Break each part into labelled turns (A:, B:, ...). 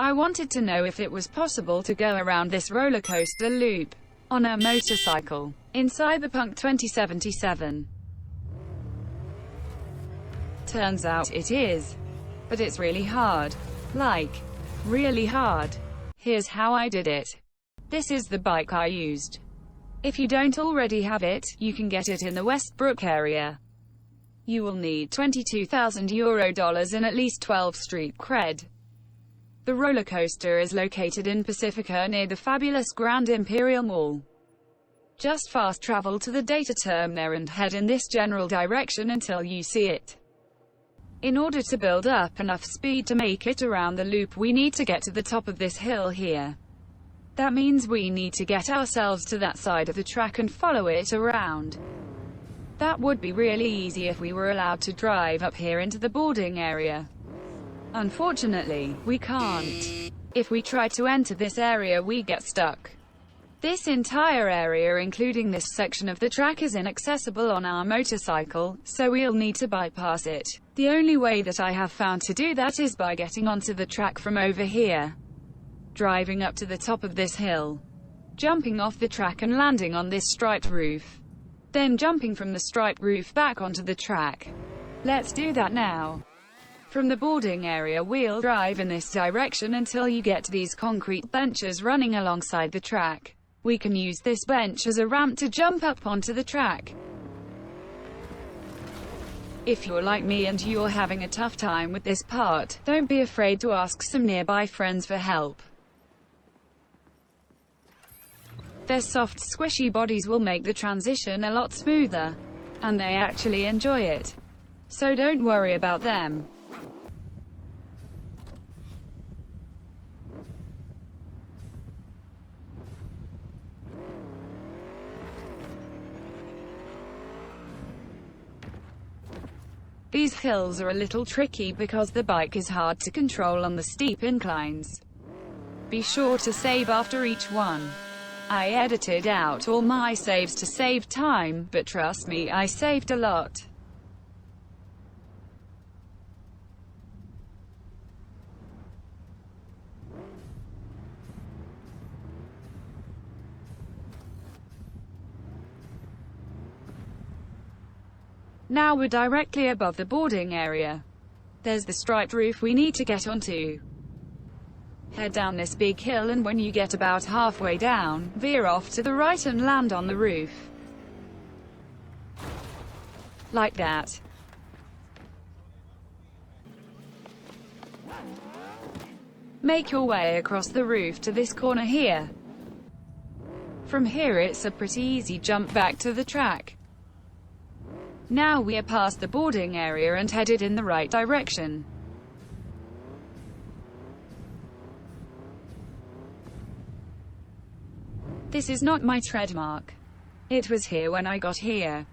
A: I wanted to know if it was possible to go around this roller coaster loop on a motorcycle in Cyberpunk 2077. Turns out it is. But it's really hard. Like, really hard. Here's how I did it. This is the bike I used. If you don't already have it, you can get it in the Westbrook area. You will need €22,000 and at least 12 street cred. The roller coaster is located in Pacifica near the fabulous Grand Imperial Mall. Just fast travel to the data term there and head in this general direction until you see it. In order to build up enough speed to make it around the loop, we need to get to the top of this hill here. That means we need to get ourselves to that side of the track and follow it around. That would be really easy if we were allowed to drive up here into the boarding area. Unfortunately, we can't. If we try to enter this area, we get stuck. This entire area, including this section of the track, is inaccessible on our motorcycle, so we'll need to bypass it. The only way that I have found to do that is by getting onto the track from over here, driving up to the top of this hill, jumping off the track and landing on this striped roof, then jumping from the striped roof back onto the track. Let's do that now. From the boarding area, we'll drive in this direction until you get to these concrete benches running alongside the track. We can use this bench as a ramp to jump up onto the track. If you're like me and you're having a tough time with this part, don't be afraid to ask some nearby friends for help. Their soft, squishy bodies will make the transition a lot smoother, and they actually enjoy it. So don't worry about them. These hills are a little tricky because the bike is hard to control on the steep inclines. Be sure to save after each one. I edited out all my saves to save time, but trust me, I saved a lot. Now we're directly above the boarding area. There's the striped roof we need to get onto. Head down this big hill, and when you get about halfway down, veer off to the right and land on the roof. Like that. Make your way across the roof to this corner here. From here it's a pretty easy jump back to the track. Now we are past the boarding area and headed in the right direction. This is not my tread mark. It was here when I got here.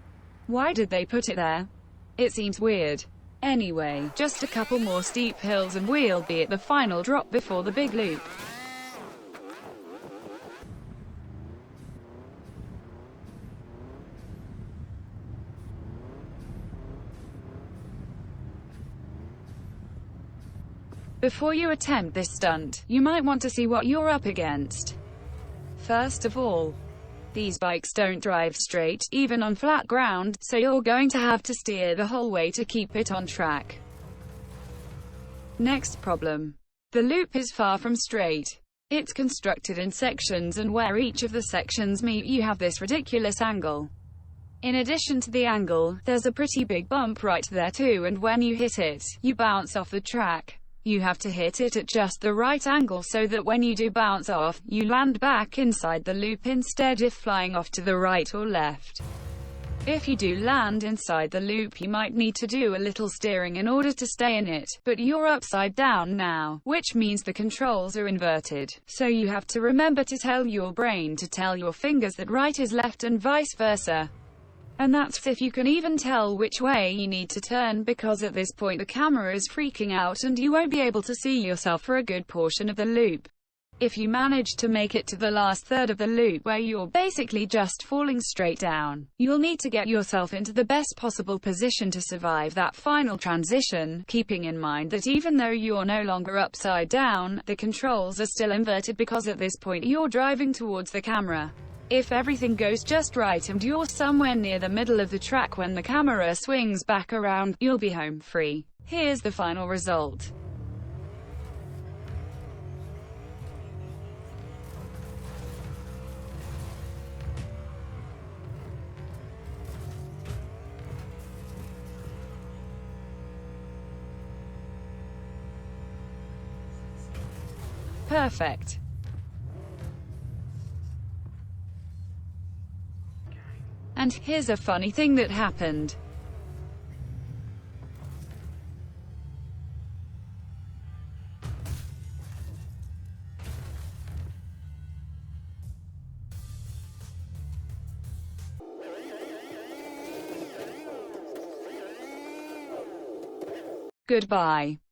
A: Why did they put it there? It seems weird. Anyway, just a couple more steep hills and we'll be at the final drop before the big loop. Before you attempt this stunt, you might want to see what you're up against. First of all, these bikes don't drive straight, even on flat ground, so you're going to have to steer the whole way to keep it on track. Next problem. The loop is far from straight. It's constructed in sections, and where each of the sections meet, you have this ridiculous angle. In addition to the angle, there's a pretty big bump right there too, and when you hit it, you bounce off the track. You have to hit it at just the right angle so that when you do bounce off, you land back inside the loop instead of flying off to the right or left. If you do land inside the loop, you might need to do a little steering in order to stay in it, but you're upside down now, which means the controls are inverted. So you have to remember to tell your brain to tell your fingers that right is left and vice versa. And that's if you can even tell which way you need to turn, because at this point the camera is freaking out and you won't be able to see yourself for a good portion of the loop. If you manage to make it to the last third of the loop where you're basically just falling straight down, you'll need to get yourself into the best possible position to survive that final transition, keeping in mind that even though you're no longer upside down, the controls are still inverted because at this point you're driving towards the camera. If everything goes just right and you're somewhere near the middle of the track when the camera swings back around, you'll be home free. Here's the final result. Perfect. And here's a funny thing that happened. Goodbye.